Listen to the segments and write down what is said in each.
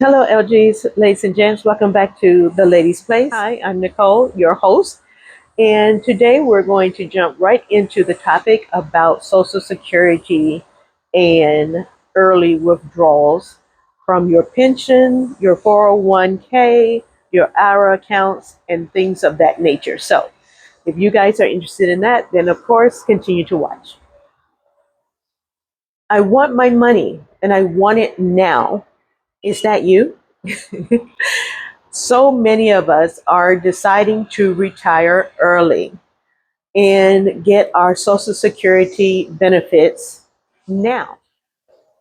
Hello, LGs, ladies and gents. Welcome back to The Ladies Place. Hi, I'm Nicole, your host. And today we're going to jump right into the topic about Social Security and early withdrawals from your pension, your 401k, your IRA accounts, and things of that nature. So, if you guys are interested in that, then of course, continue to watch. I want my money and I want it now. Is that you? So many of us are deciding to retire early and get our Social Security benefits now.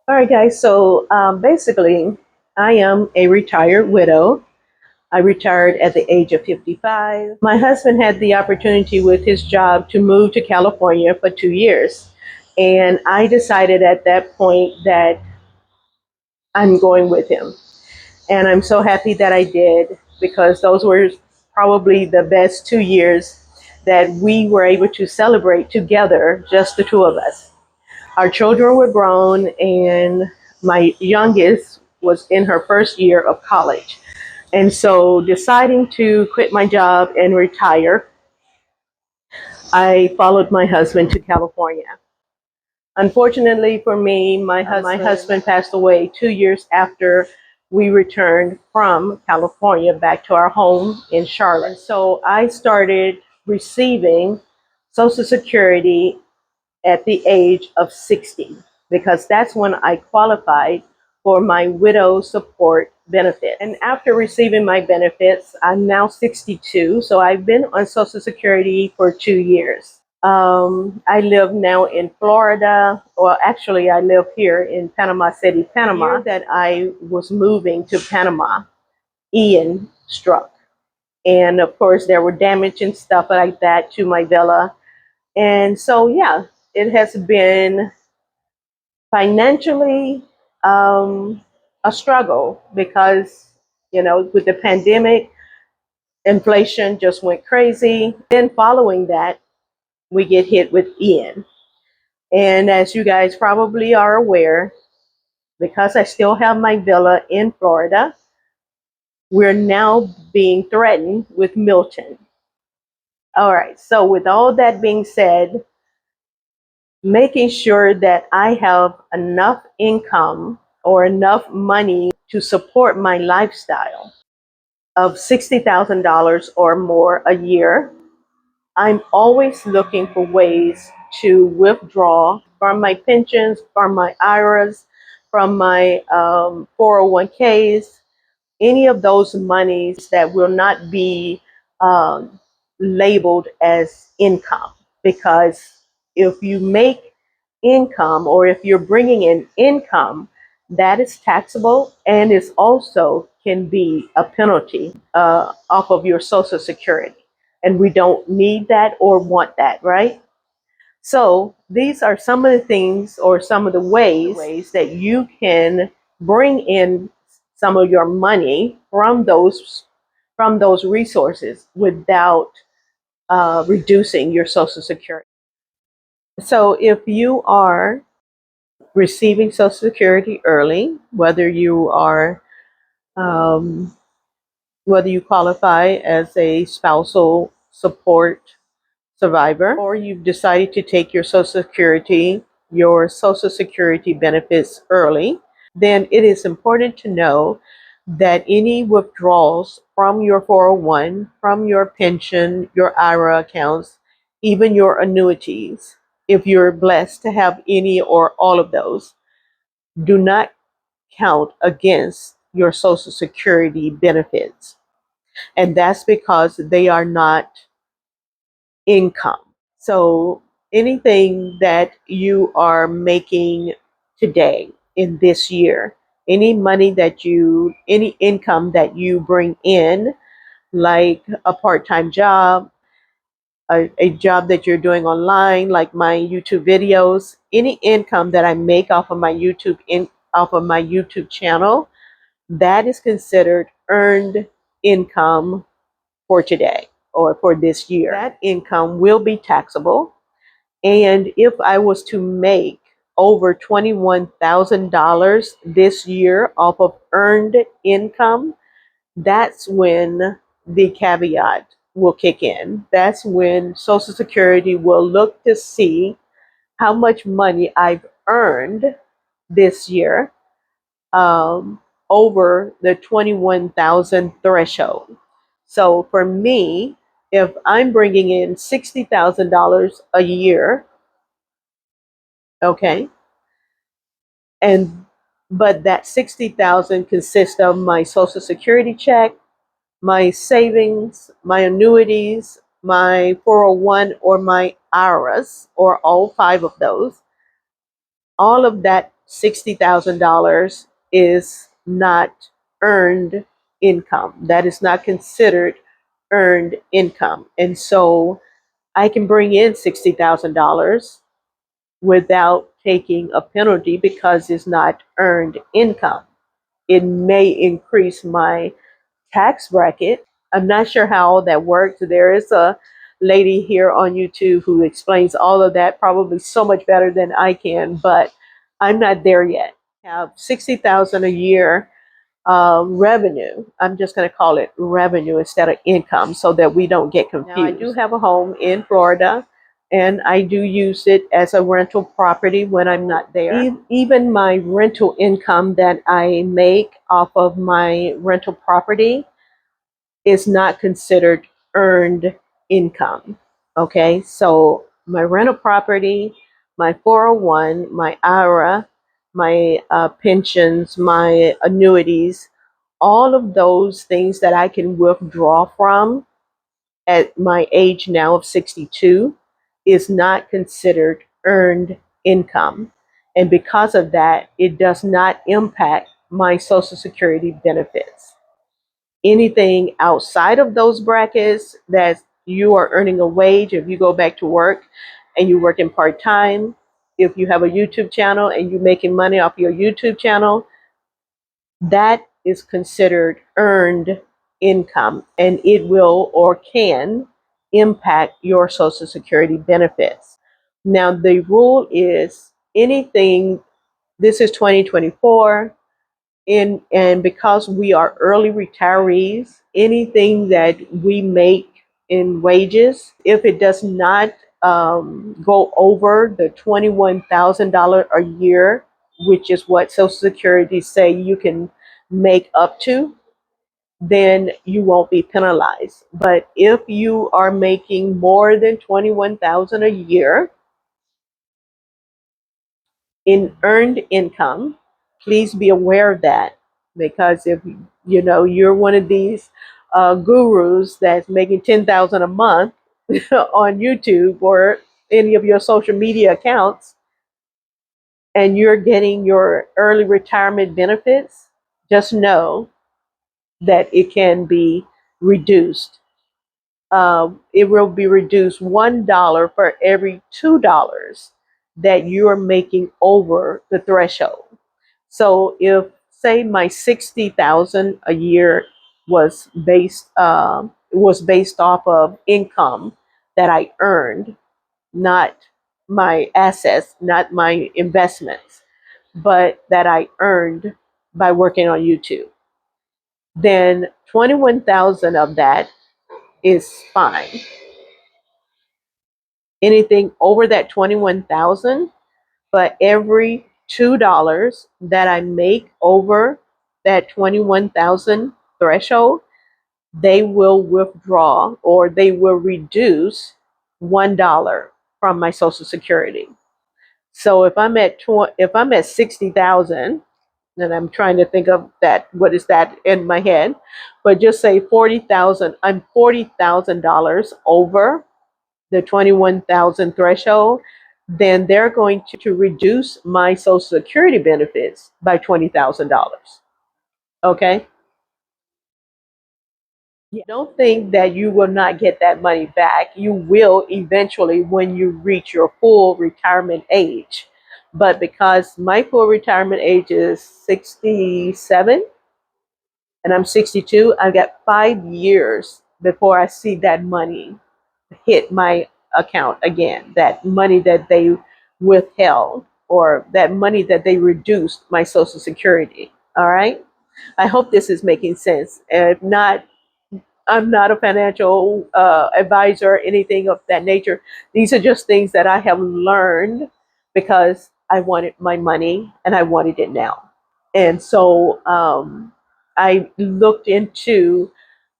All right, guys. So basically, I am a retired widow. I retired at the age of 55. My husband had the opportunity with his job to move to California for 2 years. And I decided at that point that I'm going with him. And I'm so happy that I did because those were probably the best 2 years that we were able to celebrate together, just the two of us. Our children were grown, and my youngest was in her first year of college. And so, deciding to quit my job and retire, I followed my husband to California. Unfortunately for me, my husband passed away 2 years after we returned from California back to our home in Charlotte. And so I started receiving Social Security at the age of 60 because that's when I qualified for my widow support benefit. And after receiving my benefits, I'm now 62, so I've been on Social Security for 2 years. I live now in Florida, or actually, I live here in Panama City, Panama. The year that I was moving to Panama, Ian struck. And of course, there were damage and stuff like that to my villa. And so, yeah, it has been financially a struggle because, with the pandemic, inflation just went crazy. Then, following that, we get hit with Ian. And as you guys probably are aware, because I still have my villa in Florida, we're now being threatened with Milton. All right, so with all that being said, making sure that I have enough income or enough money to support my lifestyle of $60,000 or more a year, I'm always looking for ways to withdraw from my pensions, from my IRAs, from my 401ks, any of those monies that will not be um, labeled as income. Because if you make income or if you're bringing in income, that is taxable and is also can be a penalty off of your Social Security. And we don't need that or want that, right? So these are some of the things or some of the ways that you can bring in some of your money from those resources without reducing your Social Security. So if you are receiving Social Security early, um, whether you qualify as a spousal support survivor, or you've decided to take your Social Security benefits early, then it is important to know that any withdrawals from your 401, from your pension, your IRA accounts, even your annuities, if you're blessed to have any or all of those, do not count against your Social Security benefits. And that's because they are not income. So anything that you are making today in this year, any income that you bring in, like a part-time job, a job that you're doing online, like my YouTube videos, any income that I make off of my YouTube channel, that is considered earned income for today or for this year. That income will be taxable. And if I was to make over $21,000 this year off of earned income, that's when the caveat will kick in. That's when Social Security will look to see how much money I've earned this year, um, over the 21,000 threshold. So for me, if I'm bringing in $60,000 a year, okay, and but that 60,000 consists of my Social Security check, my savings, my annuities, my 401 or my IRAs, or all five of those. All of that $60,000 is not earned income. That is not considered earned income. And so I can bring in $60,000 without taking a penalty because it's not earned income. It may increase my tax bracket. I'm not sure how all that works. There is a lady here on YouTube who explains all of that probably so much better than I can, but I'm not there yet. I have 60,000 a year revenue. I'm just going to call it revenue instead of income so that we don't get confused. Now, I do have a home in Florida and I do use it as a rental property when I'm not there. Even my rental income that I make off of my rental property is not considered earned income. Okay, so my rental property, my 401, my IRA, my pensions, my annuities, all of those things that I can withdraw from at my age now of 62 is not considered earned income. And because of that, it does not impact my Social Security benefits. Anything outside of those brackets that you are earning a wage, if you go back to work and you're working part-time, if you have a YouTube channel and you're making money off your YouTube channel, that is considered earned income and it will or can impact your Social Security benefits. Now, the rule is anything, this is 2024, and because we are early retirees, anything that we make in wages, if it does not go over the $21,000 a year, which is what Social Security say you can make up to, then you won't be penalized. But if you are making more than 21,000 a year in earned income, please be aware of that, because if you know you're one of these gurus that's making 10,000 a month on YouTube or any of your social media accounts, and you're getting your early retirement benefits, just know that it can be reduced. It will be reduced $1 for every $2 that you are making over the threshold. So if say my 60,000 a year was based off of income that I earned, not my assets, not my investments, but that I earned by working on YouTube, then 21,000 of that is fine. Anything over that 21,000, but every $2 that I make over that 21,000 threshold, they will withdraw or they will reduce $1 from my Social Security. So if I'm at 60,000, and I'm trying to think of that, what is that in my head, but just say 40,000, I'm $40,000 over the 21,000 threshold, then they're going to reduce my Social Security benefits by $20,000. Okay? Don't think that you will not get that money back. You will eventually when you reach your full retirement age. But because my full retirement age is 67 and I'm 62, I've got 5 years before I see that money hit my account again, that money that they withheld. or that money that they reduced my Social Security. All right. I hope this is making sense. And if not, I'm not a financial advisor or anything of that nature. These are just things that I have learned because I wanted my money and I wanted it now. And so I looked into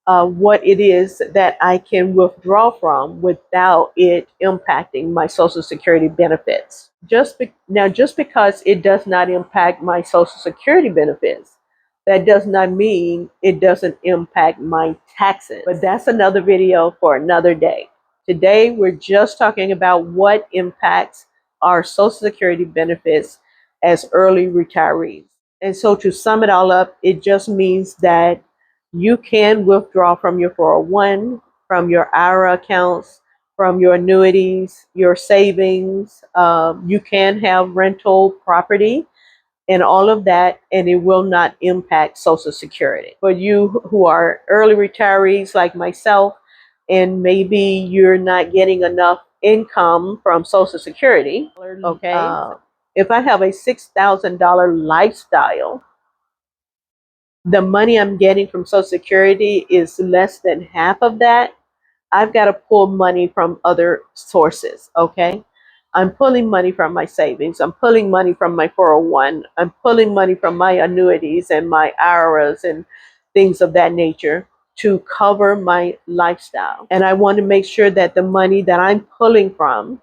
what it is that I can withdraw from without it impacting my Social Security benefits. Just because it does not impact my Social Security benefits, that does not mean it doesn't impact my taxes. But that's another video for another day. Today, we're just talking about what impacts our Social Security benefits as early retirees. And so, to sum it all up, it just means that you can withdraw from your 401, from your IRA accounts, from your annuities, your savings. You can have rental property and all of that, and it will not impact Social Security. For you who are early retirees like myself, and maybe you're not getting enough income from Social Security, okay? If I have a $6,000 lifestyle, the money I'm getting from Social Security is less than half of that. I've got to pull money from other sources, okay? I'm pulling money from my savings. I'm pulling money from my 401. I'm pulling money from my annuities and my IRAs and things of that nature to cover my lifestyle. And I want to make sure that the money that I'm pulling from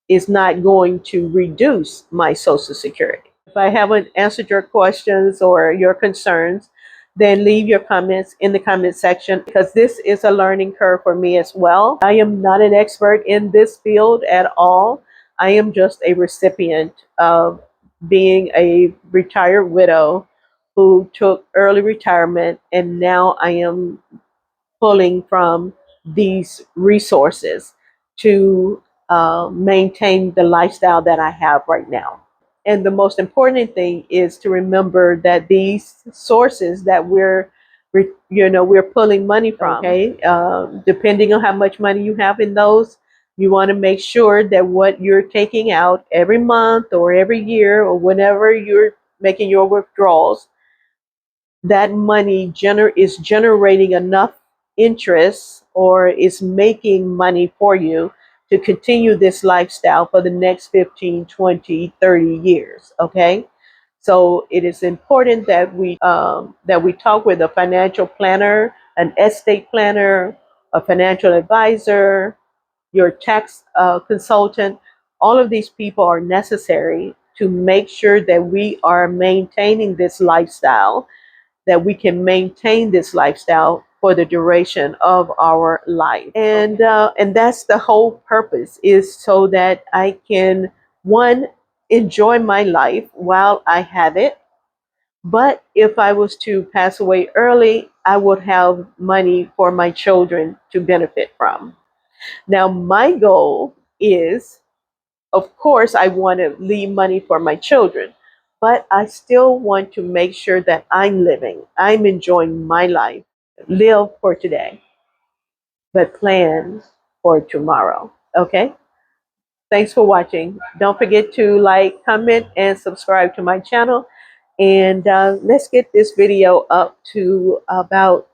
is not going to reduce my Social Security. If I haven't answered your questions or your concerns, then leave your comments in the comment section because this is a learning curve for me as well. I am not an expert in this field at all. I am just a recipient of being a retired widow who took early retirement, and now I am pulling from these resources to maintain the lifestyle that I have right now. And the most important thing is to remember that these sources that we're pulling money from, okay, depending on how much money you have in those, you want to make sure that what you're taking out every month or every year or whenever you're making your withdrawals, that money is generating enough interest or is making money for you to continue this lifestyle for the next 15, 20, 30 years. Okay. So it is important that we talk with a financial planner, an estate planner, a financial advisor, your tax consultant. All of these people are necessary to make sure that we are maintaining this lifestyle, that we can maintain this lifestyle for the duration of our life. And that's the whole purpose, is so that I can, one, enjoy my life while I have it. But if I was to pass away early, I would have money for my children to benefit from. Now, my goal is, of course, I want to leave money for my children, but I still want to make sure that I'm living, I'm enjoying my life. Live for today, but plan for tomorrow. Okay? Thanks for watching. Don't forget to like, comment, and subscribe to my channel. And let's get this video up to about,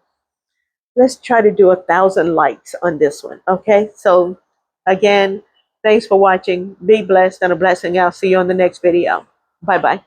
let's try to do 1,000 likes on this one. Okay? So again, thanks for watching. Be blessed and a blessing. I'll see you on the next video. Bye-bye.